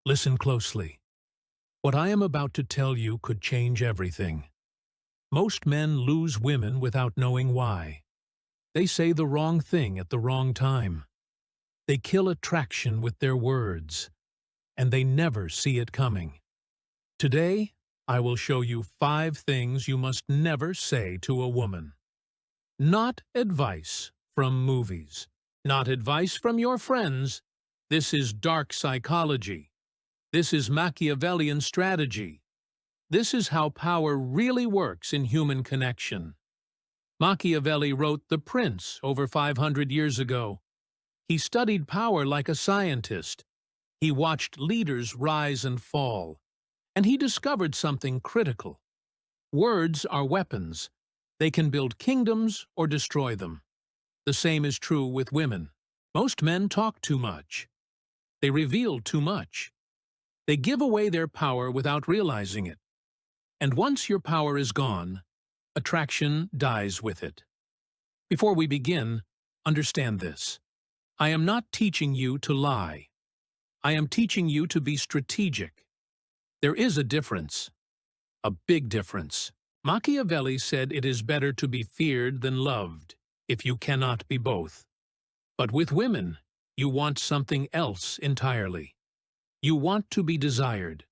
Listen closely. What I am about to tell you could change everything. Most men lose women without knowing why. They say the wrong thing at the wrong time. They kill attraction with their words, and they never see it coming. Today, I will show you 5 things you must never say to a woman. Not advice from movies. Not advice from your friends. This is dark psychology. This is Machiavellian strategy. This is how power really works in human connection. Machiavelli wrote The Prince over 500 years ago. He studied power like a scientist. He watched leaders rise and fall. And he discovered something critical. Words are weapons. They can build kingdoms or destroy them. The same is true with women. Most men talk too much. They reveal too much. They give away their power without realizing it. And once your power is gone, attraction dies with it. Before we begin, understand this. I am not teaching you to lie. I am teaching you to be strategic. There is a difference. A big difference. Machiavelli said it is better to be feared than loved, if you cannot be both. But with women, you want something else entirely. You want to be desired,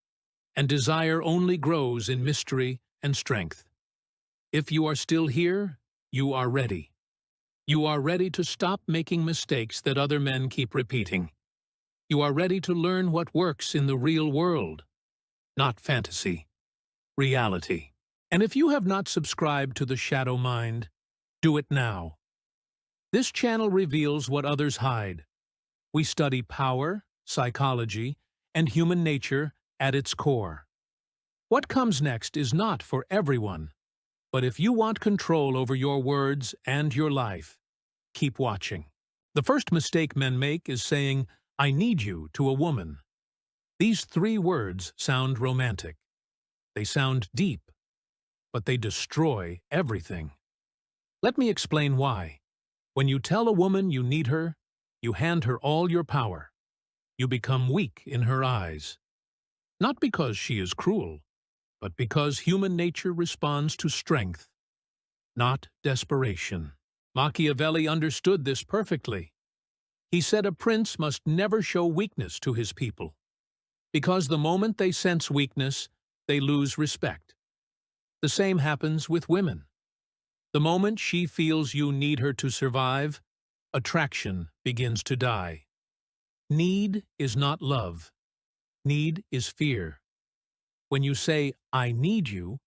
and desire only grows in mystery and strength. If you are still here, you are ready. You are ready to stop making mistakes that other men keep repeating. You are ready to learn what works in the real world, not fantasy, reality. And if you have not subscribed to the Shadow Mind, do it now. This channel reveals what others hide. We study power, psychology, and human nature at its core. What comes next is not for everyone, but if you want control over your words and your life, keep watching. The first mistake men make is saying, "I need you," to a woman. These 3 words sound romantic. They sound deep, but they destroy everything. Let me explain why. When you tell a woman you need her, you hand her all your power. You become weak in her eyes. Not because she is cruel, but because human nature responds to strength, not desperation. Machiavelli understood this perfectly. He said a prince must never show weakness to his people, because the moment they sense weakness, they lose respect. The same happens with women. The moment she feels you need her to survive, attraction begins to die. Need is not love. Need is fear. When you say, "I need you,"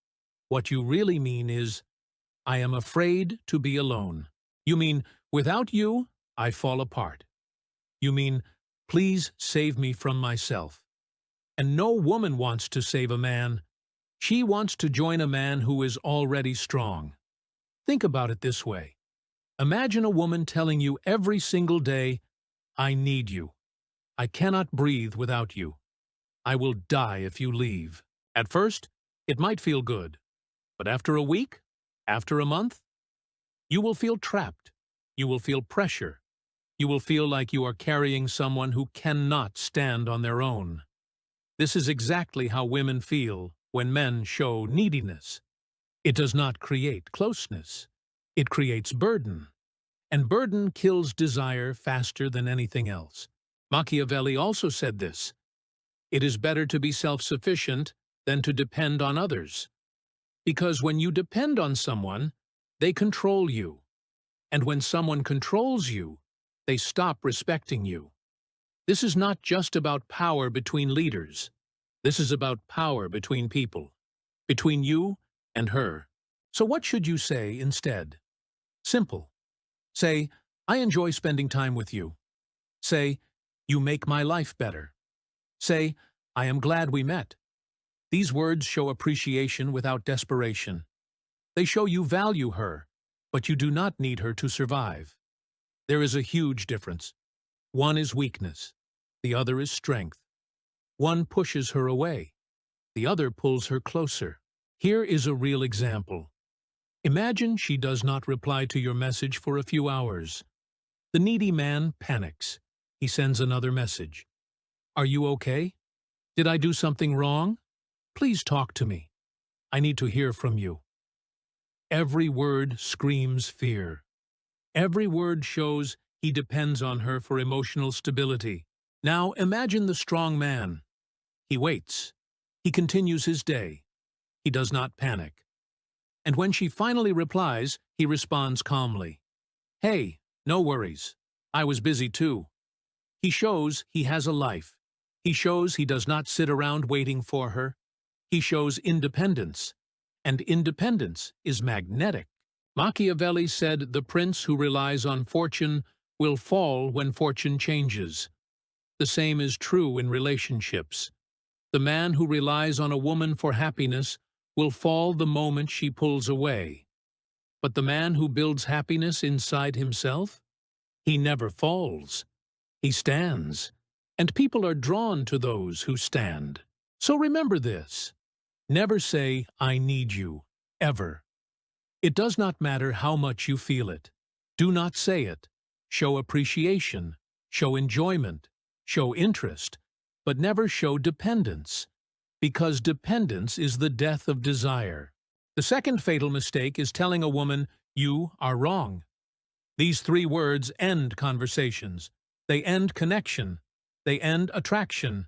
what you really mean is, "I am afraid to be alone." You mean, "Without you, I fall apart." You mean, "Please save me from myself." And no woman wants to save a man. She wants to join a man who is already strong. Think about it this way. Imagine a woman telling you every single day, "I need you. I cannot breathe without you. I will die if you leave." At first, it might feel good. But after a week, after a month, you will feel trapped. You will feel pressure. You will feel like you are carrying someone who cannot stand on their own. This is exactly how women feel when men show neediness. It does not create closeness. It creates burden. And burden kills desire faster than anything else. Machiavelli also said this: "It is better to be self-sufficient than to depend on others." Because when you depend on someone, they control you. And when someone controls you, they stop respecting you. This is not just about power between leaders. This is about power between people, between you and her. So what should you say instead? Simple. Say, "I enjoy spending time with you." Say, "You make my life better." Say, "I am glad we met." These words show appreciation without desperation. They show you value her, but you do not need her to survive. There is a huge difference. One is weakness. The other is strength. One pushes her away. The other pulls her closer. Here is a real example. Imagine she does not reply to your message for a few hours. The needy man panics. He sends another message. "Are you okay?" Did I do something wrong? Please talk to me. I need to hear from you. Every word screams fear. Every word shows he depends on her for emotional stability. Now imagine the strong man. He waits. He continues his day. He does not panic. And when she finally replies, he responds calmly. Hey, no worries. I was busy too. He shows he has a life. He shows he does not sit around waiting for her. He shows independence. And independence is magnetic. Machiavelli said the prince who relies on fortune will fall when fortune changes. The same is true in relationships. The man who relies on a woman for happiness will fall the moment she pulls away. But the man who builds happiness inside himself, he never falls. He stands, and people are drawn to those who stand. So remember this. Never say, I need you, ever. It does not matter how much you feel it. Do not say it. Show appreciation, show enjoyment, show interest, but never show dependence, because dependence is the death of desire. The second fatal mistake is telling a woman, you are wrong. These 3 words end conversations. They end connection. They end attraction.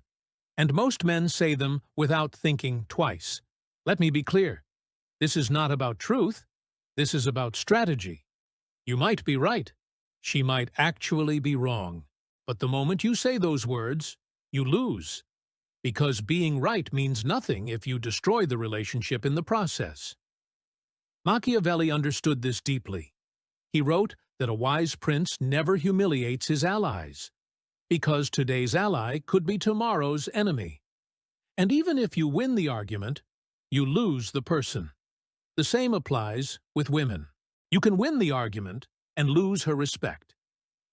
And most men say them without thinking twice. Let me be clear. This is not about truth. This is about strategy. You might be right. She might actually be wrong. But the moment you say those words, you lose. Because being right means nothing if you destroy the relationship in the process. Machiavelli understood this deeply. He wrote that a wise prince never humiliates his allies, because today's ally could be tomorrow's enemy. And even if you win the argument, you lose the person. The same applies with women. You can win the argument and lose her respect.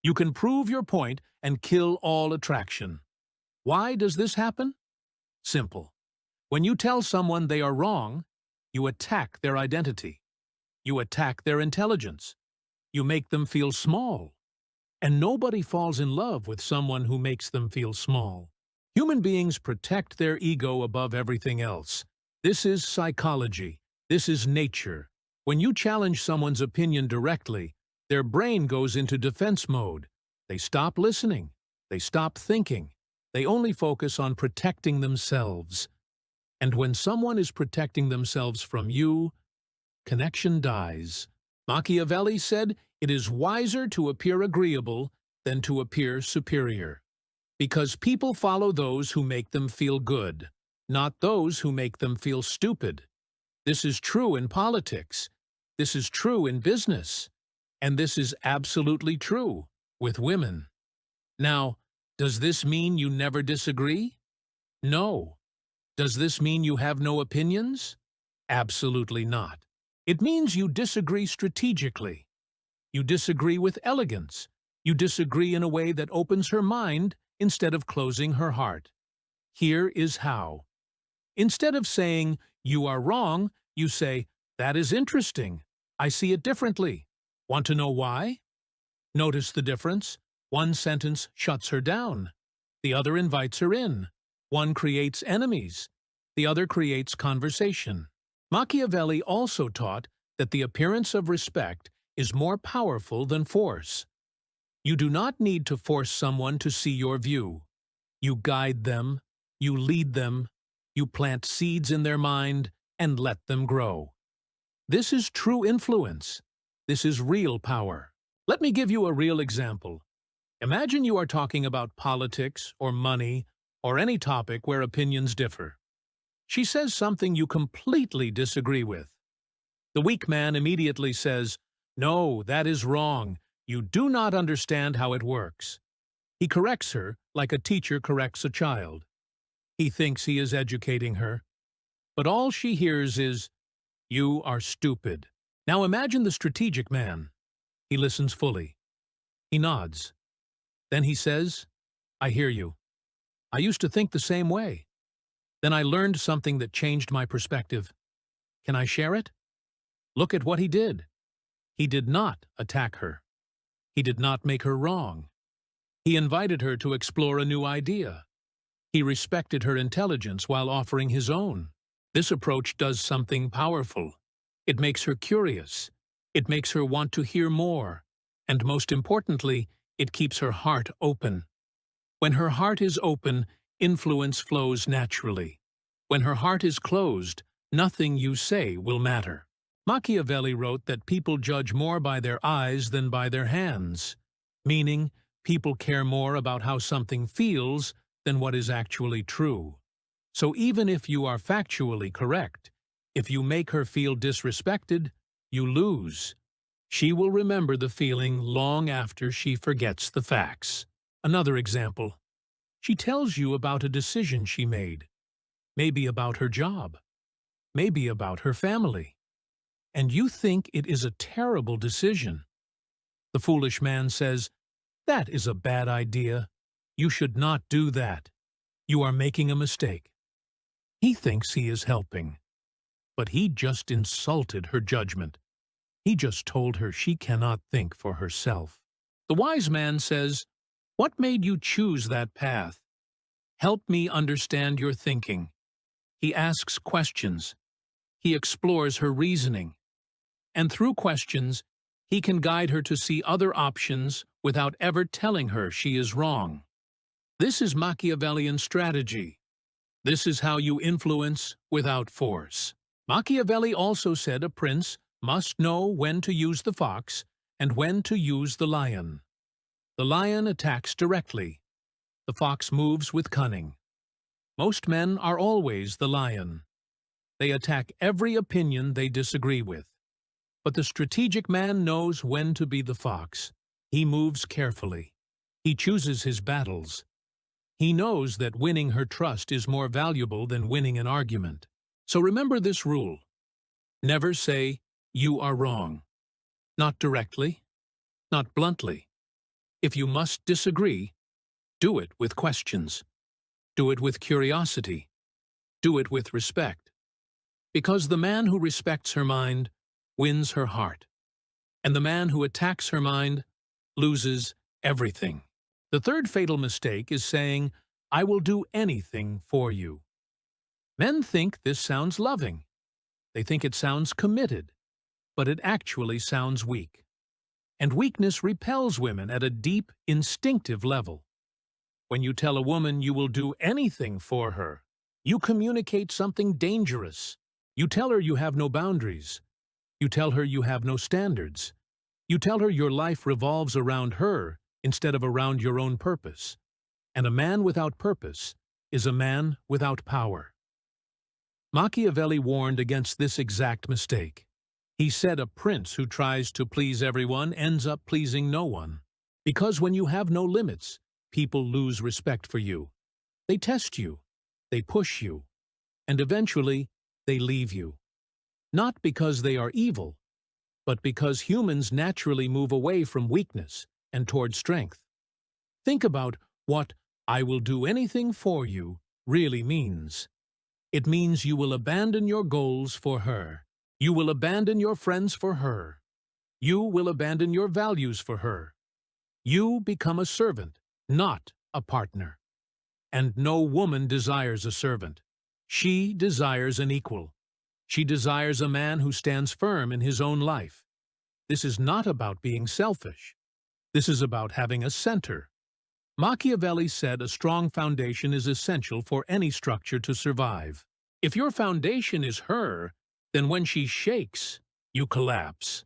You can prove your point and kill all attraction. Why does this happen? Simple. When you tell someone they are wrong, you attack their identity. You attack their intelligence. You make them feel small. And nobody falls in love with someone who makes them feel small. Human beings protect their ego above everything else. This is psychology. This is nature. When you challenge someone's opinion directly, their brain goes into defense mode. They stop listening. They stop thinking. They only focus on protecting themselves. And when someone is protecting themselves from you, connection dies. Machiavelli said, it is wiser to appear agreeable than to appear superior. Because people follow those who make them feel good, not those who make them feel stupid. This is true in politics. This is true in business. And this is absolutely true with women. Now, does this mean you never disagree? No. Does this mean you have no opinions? Absolutely not. It means you disagree strategically. You disagree with elegance. You disagree in a way that opens her mind instead of closing her heart. Here is how. Instead of saying, you are wrong, you say, that is interesting. I see it differently. Want to know why? Notice the difference. One sentence shuts her down. The other invites her in. One creates enemies. The other creates conversation. Machiavelli also taught that the appearance of respect is more powerful than force. You do not need to force someone to see your view. You guide them, you lead them, you plant seeds in their mind, and let them grow. This is true influence. This is real power. Let me give you a real example. Imagine you are talking about politics or money or any topic where opinions differ. She says something you completely disagree with. The weak man immediately says, no, that is wrong. You do not understand how it works. He corrects her like a teacher corrects a child. He thinks he is educating her. But all she hears is, you are stupid. Now imagine the strategic man. He listens fully. He nods. Then he says, I hear you. I used to think the same way. Then I learned something that changed my perspective. Can I share it? Look at what he did. He did not attack her. He did not make her wrong. He invited her to explore a new idea. He respected her intelligence while offering his own. This approach does something powerful. It makes her curious. It makes her want to hear more. And most importantly, it keeps her heart open. When her heart is open, influence flows naturally. When her heart is closed, nothing you say will matter. Machiavelli wrote that people judge more by their eyes than by their hands, meaning people care more about how something feels than what is actually true. So even if you are factually correct, if you make her feel disrespected, you lose. She will remember the feeling long after she forgets the facts. Another example. She tells you about a decision she made, maybe about her job, maybe about her family, and you think it is a terrible decision. The foolish man says, "That is a bad idea. You should not do that. You are making a mistake." He thinks he is helping, but he just insulted her judgment. He just told her she cannot think for herself. The wise man says, "What made you choose that path? Help me understand your thinking." He asks questions. He explores her reasoning. And through questions, he can guide her to see other options without ever telling her she is wrong. This is Machiavellian strategy. This is how you influence without force. Machiavelli also said a prince must know when to use the fox and when to use the lion. The lion attacks directly. The fox moves with cunning. Most men are always the lion. They attack every opinion they disagree with. But the strategic man knows when to be the fox. He moves carefully. He chooses his battles. He knows that winning her trust is more valuable than winning an argument. So remember this rule. Never say, "You are wrong." Not directly, not bluntly. If you must disagree, do it with questions. Do it with curiosity. Do it with respect. Because the man who respects her mind wins her heart, and the man who attacks her mind loses everything. The third fatal mistake is saying, "I will do anything for you." Men think this sounds loving. They think it sounds committed, but it actually sounds weak. And weakness repels women at a deep, instinctive level. When you tell a woman you will do anything for her, you communicate something dangerous. You tell her you have no boundaries. You tell her you have no standards. You tell her your life revolves around her instead of around your own purpose. And a man without purpose is a man without power. Machiavelli warned against this exact mistake. He said a prince who tries to please everyone ends up pleasing no one. Because when you have no limits, people lose respect for you. They test you, they push you, and eventually they leave you. Not because they are evil, but because humans naturally move away from weakness and toward strength. Think about what "I will do anything for you" really means. It means you will abandon your goals for her. You will abandon your friends for her. You will abandon your values for her. You become a servant, not a partner. And no woman desires a servant. She desires an equal. She desires a man who stands firm in his own life. This is not about being selfish. This is about having a center. Machiavelli said a strong foundation is essential for any structure to survive. If your foundation is her, then when she shakes, you collapse.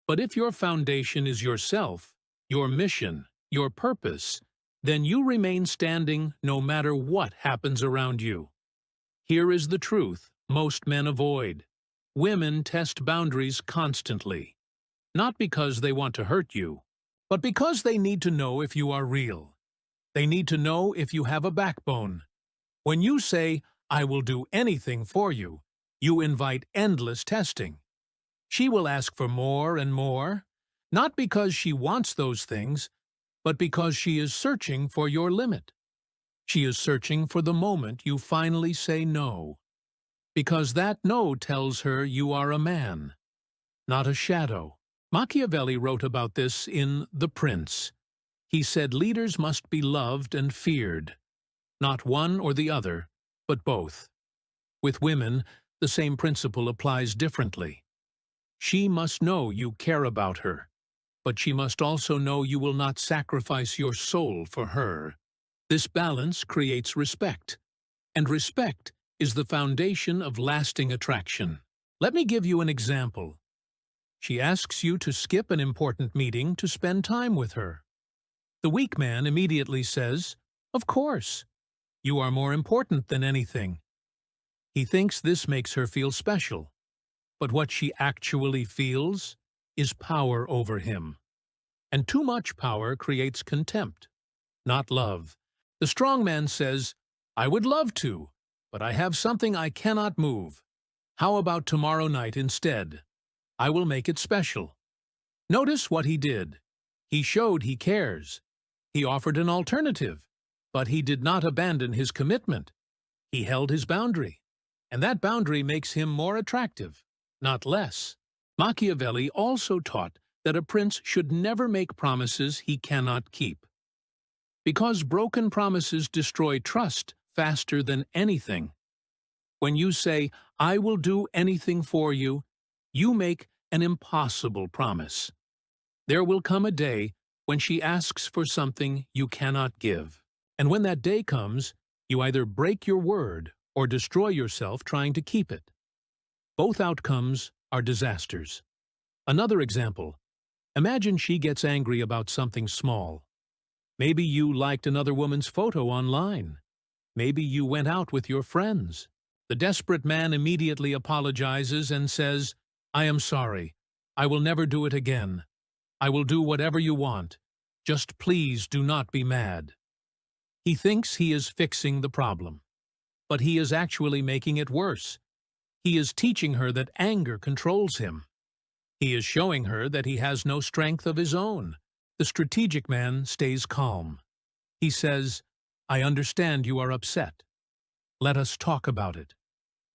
But if your foundation is yourself, your mission, your purpose, then you remain standing no matter what happens around you. Here is the truth most men avoid. Women test boundaries constantly. Not because they want to hurt you, but because they need to know if you are real. They need to know if you have a backbone. When you say, "I will do anything for you," you invite endless testing. She will ask for more and more, not because she wants those things, but because she is searching for your limit. She is searching for the moment you finally say no, because that no tells her you are a man, not a shadow. Machiavelli wrote about this in The Prince. He said leaders must be loved and feared, not one or the other, but both. With women, the same principle applies differently. She must know you care about her, but she must also know you will not sacrifice your soul for her. This balance creates respect, and respect is the foundation of lasting attraction. Let me give you an example. She asks you to skip an important meeting to spend time with her. The weak man immediately says, "Of course. You are more important than anything." He thinks this makes her feel special, but what she actually feels is power over him. And too much power creates contempt, not love. The strong man says, "I would love to, but I have something I cannot move. How about tomorrow night instead? I will make it special." Notice what he did. He showed he cares. He offered an alternative, but he did not abandon his commitment. He held his boundary, and that boundary makes him more attractive, not less. Machiavelli also taught that a prince should never make promises he cannot keep, because broken promises destroy trust faster than anything. When you say, "I will do anything for you," you make an impossible promise. There will come a day when she asks for something you cannot give. And when that day comes, you either break your word or destroy yourself trying to keep it. Both outcomes are disasters. Another example. Imagine she gets angry about something small. Maybe you liked another woman's photo online. Maybe you went out with your friends. The desperate man immediately apologizes and says, "I am sorry. I will never do it again. I will do whatever you want. Just please do not be mad." He thinks he is fixing the problem, but he is actually making it worse. He is teaching her that anger controls him. He is showing her that he has no strength of his own. The strategic man stays calm. He says, "I understand you are upset. Let us talk about it.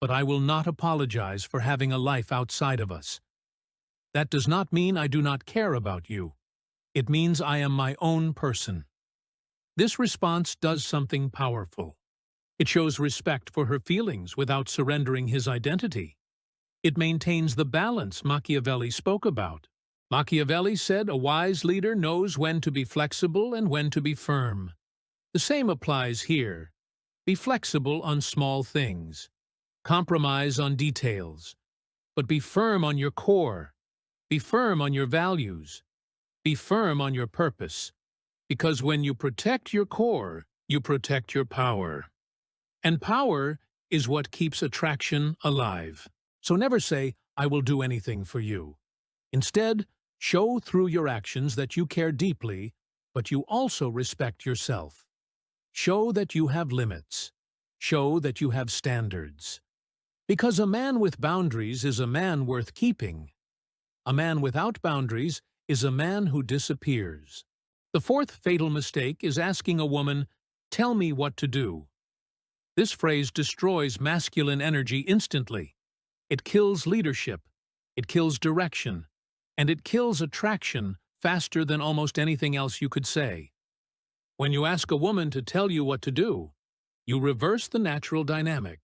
But I will not apologize for having a life outside of us. That does not mean I do not care about you. It means I am my own person." This response does something powerful. It shows respect for her feelings without surrendering his identity. It maintains the balance Machiavelli spoke about. Machiavelli said a wise leader knows when to be flexible and when to be firm. The same applies here. Be flexible on small things. Compromise on details. But be firm on your core. Be firm on your values. Be firm on your purpose. Because when you protect your core, you protect your power. And power is what keeps attraction alive. So never say, "I will do anything for you." Instead, show through your actions that you care deeply, but you also respect yourself. Show that you have limits. Show that you have standards. Because a man with boundaries is a man worth keeping. A man without boundaries is a man who disappears. The fourth fatal mistake is asking a woman, "Tell me what to do." This phrase destroys masculine energy instantly. It kills leadership, it kills direction, and it kills attraction faster than almost anything else you could say. When you ask a woman to tell you what to do, you reverse the natural dynamic.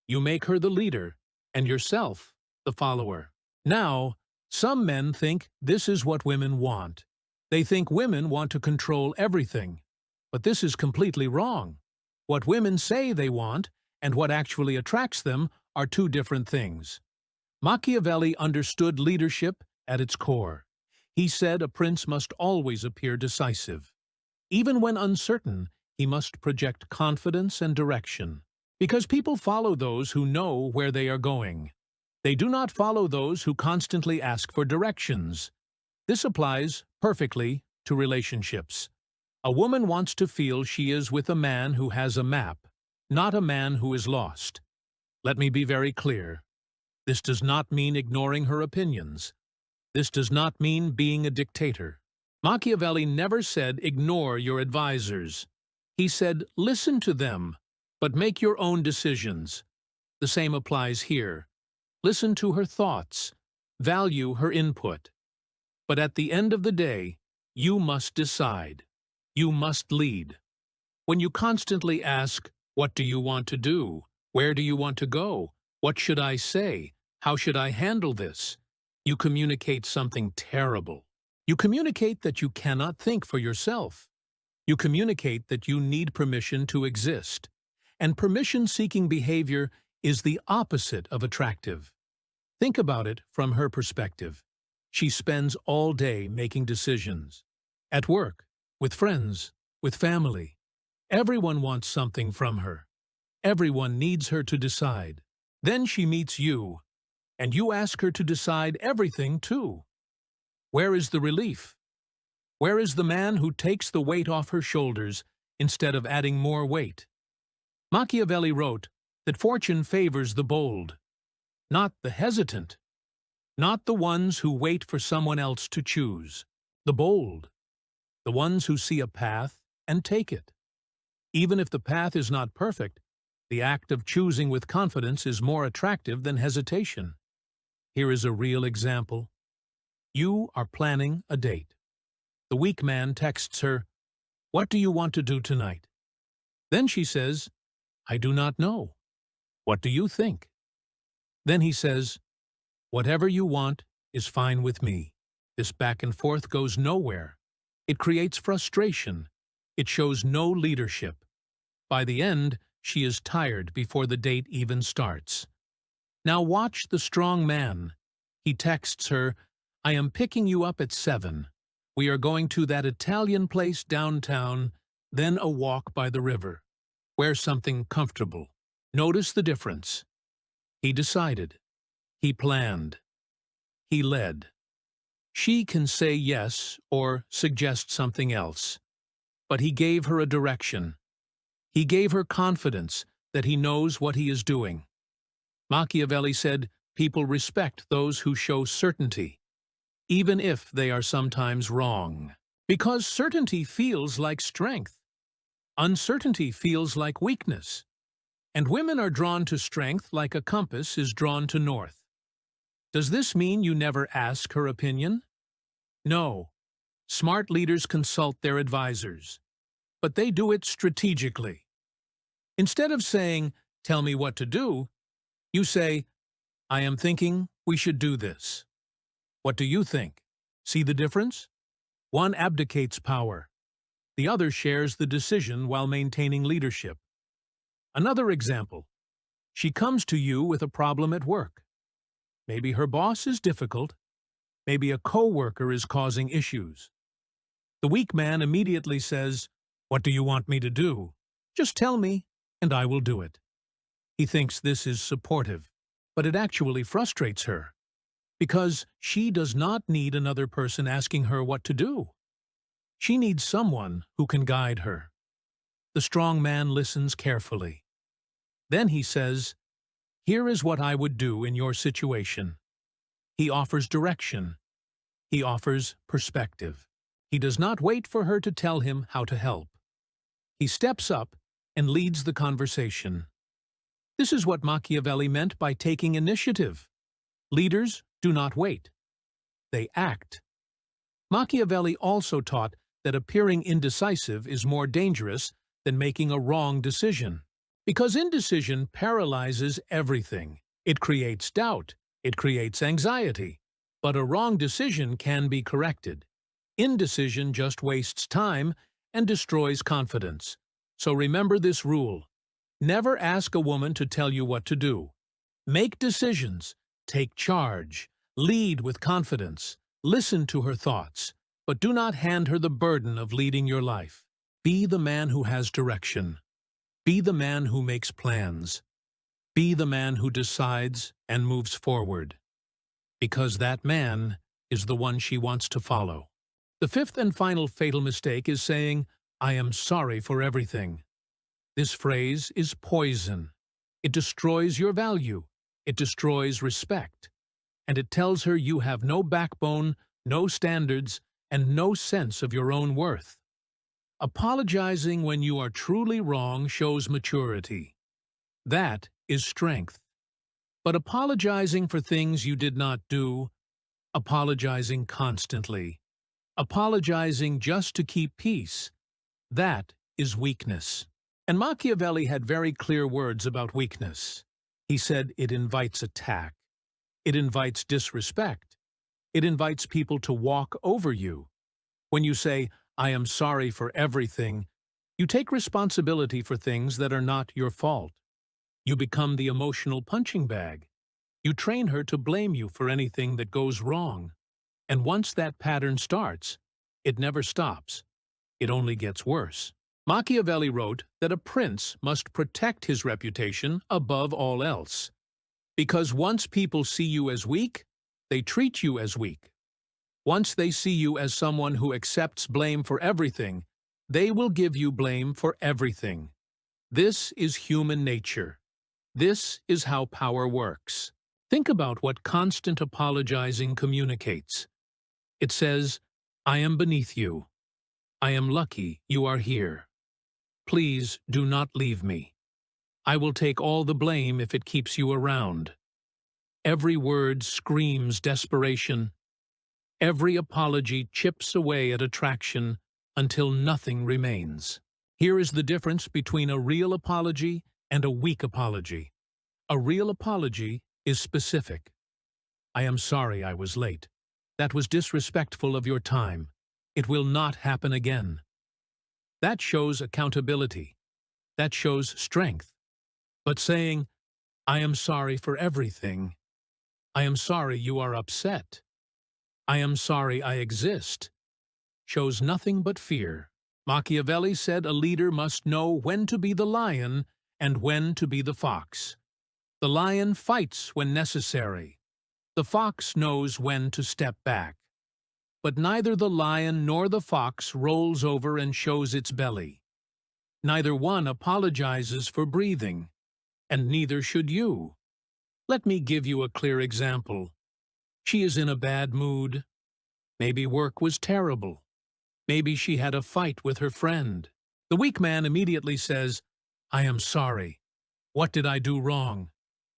You make her the leader, and yourself the follower. Now, some men think this is what women want. They think women want to control everything. But this is completely wrong. What women say they want and what actually attracts them are two different things. Machiavelli understood leadership at its core. He said a prince must always appear decisive. Even when uncertain, he must project confidence and direction. Because people follow those who know where they are going. They do not follow those who constantly ask for directions. This applies perfectly to relationships. A woman wants to feel she is with a man who has a map, not a man who is lost. Let me be very clear. This does not mean ignoring her opinions. This does not mean being a dictator. Machiavelli never said ignore your advisors. He said listen to them, but make your own decisions. The same applies here. Listen to her thoughts. Value her input. But at the end of the day, you must decide. You must lead. When you constantly ask, "What do you want to do? Where do you want to go? What should I say? How should I handle this?" you communicate something terrible. You communicate that you cannot think for yourself. You communicate that you need permission to exist. And permission-seeking behavior is the opposite of attractive. Think about it from her perspective. She spends all day making decisions. At work, with friends, with family. Everyone wants something from her. Everyone needs her to decide. Then she meets you, and you ask her to decide everything too. Where is the relief? Where is the man who takes the weight off her shoulders instead of adding more weight? Machiavelli wrote that fortune favors the bold, not the hesitant, not the ones who wait for someone else to choose. The bold, the ones who see a path and take it. Even if the path is not perfect, the act of choosing with confidence is more attractive than hesitation. Here is a real example. You are planning a date. The weak man texts her, "What do you want to do tonight?" Then she says, "I do not know. What do you think?" Then he says, "Whatever you want is fine with me." This back and forth goes nowhere. It creates frustration. It shows no leadership. By the end, she is tired before the date even starts. Now watch the strong man. He texts her, "I am picking you up at 7. We are going to that Italian place downtown, then a walk by the river. Wear something comfortable." Notice the difference. He decided. He planned. He led. She can say yes or suggest something else. But he gave her a direction. He gave her confidence that he knows what he is doing. Machiavelli said, "People respect those who show certainty, even if they are sometimes wrong. Because certainty feels like strength. Uncertainty feels like weakness. And women are drawn to strength like a compass is drawn to north." Does this mean you never ask her opinion? No. Smart leaders consult their advisors. But they do it strategically. Instead of saying, "Tell me what to do," you say, "I am thinking we should do this. What do you think?" See the difference? One abdicates power. The other shares the decision while maintaining leadership. Another example. She comes to you with a problem at work. Maybe her boss is difficult. Maybe a co-worker is causing issues. The weak man immediately says, "What do you want me to do? Just tell me, and I will do it." He thinks this is supportive, but it actually frustrates her, because she does not need another person asking her what to do. She needs someone who can guide her. The strong man listens carefully. Then he says, "Here is what I would do in your situation." He offers direction. He offers perspective. He does not wait for her to tell him how to help. He steps up and leads the conversation. This is what Machiavelli meant by taking initiative. Leaders do not wait. They act. Machiavelli also taught that appearing indecisive is more dangerous than making a wrong decision. Because indecision paralyzes everything. It creates doubt. It creates anxiety. But a wrong decision can be corrected. Indecision just wastes time and destroys confidence. So remember this rule. Never ask a woman to tell you what to do. Make decisions. Take charge. Lead with confidence. Listen to her thoughts. But do not hand her the burden of leading your life. Be the man who has direction. Be the man who makes plans. Be the man who decides and moves forward. Because that man is the one she wants to follow. The fifth and final fatal mistake is saying, "I am sorry for everything." This phrase is poison. It destroys your value. It destroys respect. And it tells her you have no backbone, no standards, and no sense of your own worth. Apologizing when you are truly wrong shows maturity. That is strength. But apologizing for things you did not do, apologizing constantly, apologizing just to keep peace, that is weakness. And Machiavelli had very clear words about weakness. He said it invites attack. It invites disrespect. It invites people to walk over you. When you say, "I am sorry for everything," you take responsibility for things that are not your fault. You become the emotional punching bag. You train her to blame you for anything that goes wrong. And once that pattern starts, it never stops. It only gets worse. Machiavelli wrote that a prince must protect his reputation above all else. Because once people see you as weak, they treat you as weak. Once they see you as someone who accepts blame for everything, they will give you blame for everything. This is human nature. This is how power works. Think about what constant apologizing communicates. It says, "I am beneath you. I am lucky you are here. Please do not leave me. I will take all the blame if it keeps you around." Every word screams desperation. Every apology chips away at attraction until nothing remains. Here is the difference between a real apology and a weak apology. A real apology is specific. "I am sorry I was late. That was disrespectful of your time. It will not happen again." That shows accountability. That shows strength. But saying, "I am sorry for everything. I am sorry you are upset. I am sorry I exist," shows nothing but fear. Machiavelli said a leader must know when to be the lion and when to be the fox. The lion fights when necessary. The fox knows when to step back. But neither the lion nor the fox rolls over and shows its belly. Neither one apologizes for breathing, and neither should you. Let me give you a clear example. She is in a bad mood. Maybe work was terrible. Maybe she had a fight with her friend. The weak man immediately says, "I am sorry. What did I do wrong?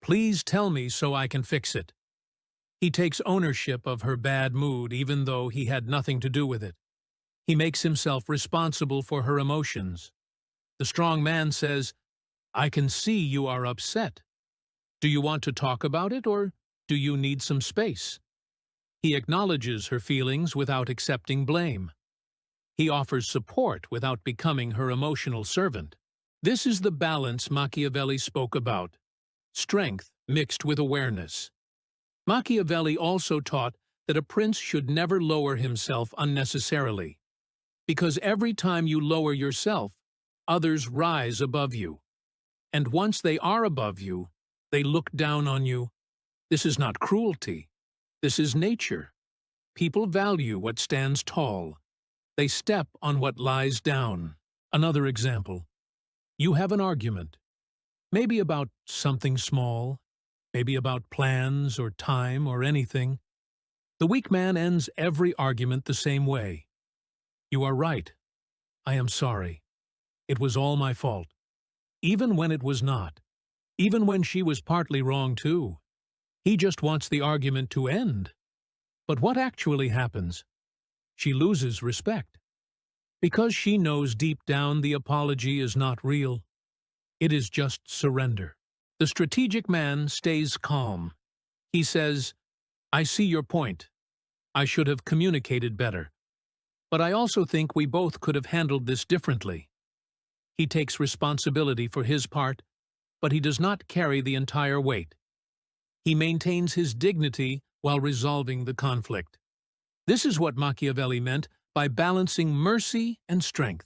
Please tell me so I can fix it." He takes ownership of her bad mood even though he had nothing to do with it. He makes himself responsible for her emotions. The strong man says, "I can see you are upset. Do you want to talk about it, or do you need some space?" He acknowledges her feelings without accepting blame. He offers support without becoming her emotional servant. This is the balance Machiavelli spoke about. Strength mixed with awareness. Machiavelli also taught that a prince should never lower himself unnecessarily, because every time you lower yourself, others rise above you. And once they are above you, they look down on you. This is not cruelty. This is nature. People value what stands tall. They step on what lies down. Another example. You have an argument, maybe about something small, maybe about plans or time or anything. The weak man ends every argument the same way. "You are right. I am sorry. It was all my fault." Even when it was not. Even when she was partly wrong too. He just wants the argument to end. But what actually happens? She loses respect. Because she knows deep down the apology is not real. It is just surrender. The strategic man stays calm. He says, "I see your point. I should have communicated better. But I also think we both could have handled this differently." He takes responsibility for his part, but he does not carry the entire weight. He maintains his dignity while resolving the conflict. This is what Machiavelli meant by balancing mercy and strength.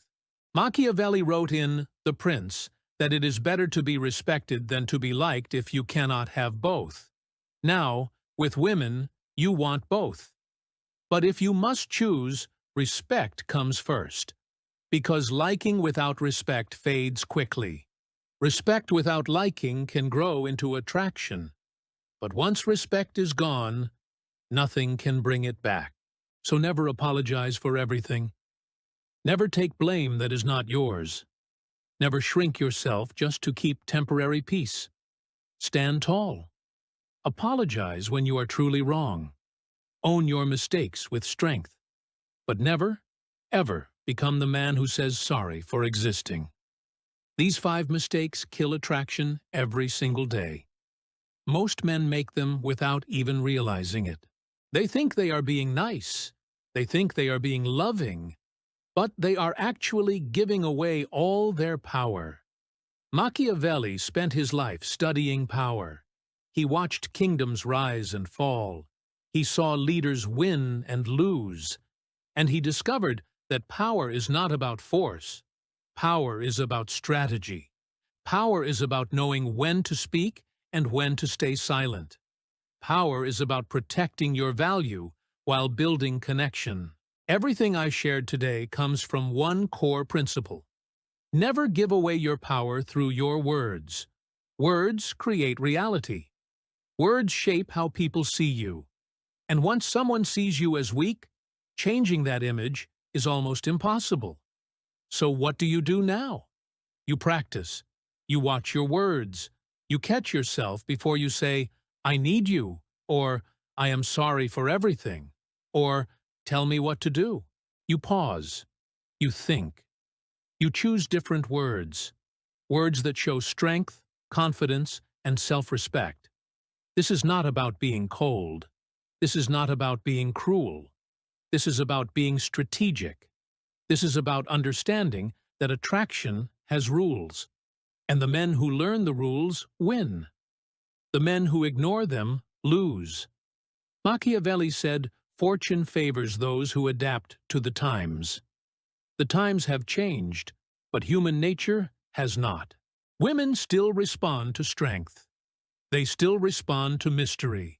Machiavelli wrote in The Prince that it is better to be respected than to be liked if you cannot have both. Now, with women, you want both. But if you must choose, respect comes first. Because liking without respect fades quickly. Respect without liking can grow into attraction. But once respect is gone, nothing can bring it back. So never apologize for everything. Never take blame that is not yours. Never shrink yourself just to keep temporary peace. Stand tall. Apologize when you are truly wrong. Own your mistakes with strength. But never, ever Become the man who says sorry for existing. These 5 mistakes kill attraction every single day. Most men make them without even realizing it. They think they are being nice. They think they are being loving. But they are actually giving away all their power. Machiavelli spent his life studying power. He watched kingdoms rise and fall. He saw leaders win and lose. And he discovered that power is not about force. Power is about strategy. Power is about knowing when to speak and when to stay silent. Power is about protecting your value while building connection. Everything I shared today comes from one core principle. Never give away your power through your words. Words create reality. Words shape how people see you. And once someone sees you as weak, changing that image is almost impossible. So what do you do now? You practice. You watch your words. You catch yourself before you say, "I need you," or "I am sorry for everything," or "Tell me what to do." You pause. You think. You choose different words. Words that show strength, confidence, and self-respect. This is not about being cold. This is not about being cruel. This is about being strategic. This is about understanding that attraction has rules. And the men who learn the rules win. The men who ignore them lose. Machiavelli said, "Fortune favors those who adapt to the times." The times have changed, but human nature has not. Women still respond to strength. They still respond to mystery.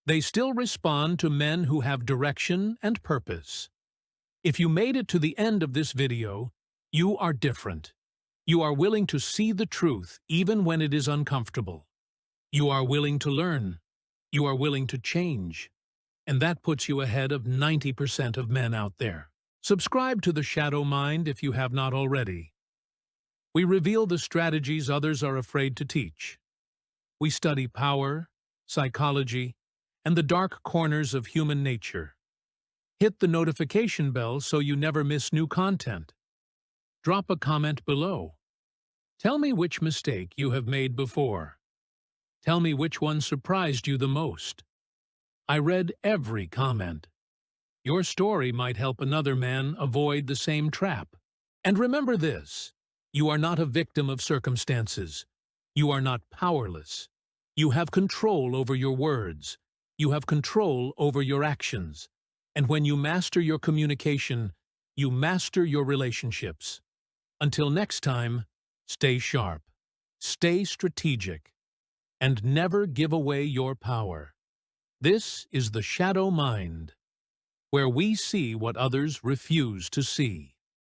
They still respond to men who have direction and purpose. If you made it to the end of this video, you are different. You are willing to see the truth even when it is uncomfortable. You are willing to learn. You are willing to change. And that puts you ahead of 90% of men out there. Subscribe to The Shadow Mind if you have not already. We reveal the strategies others are afraid to teach. We study power, psychology, and the dark corners of human nature. Hit the notification bell so you never miss new content. Drop a comment below. Tell me which mistake you have made before. Tell me which one surprised you the most. I read every comment. Your story might help another man avoid the same trap. And remember this, you are not a victim of circumstances. You are not powerless. You have control over your words. You have control over your actions. And when you master your communication, you master your relationships. Until next time, stay sharp, stay strategic, and never give away your power. This is the Shadow Mind, where we see what others refuse to see.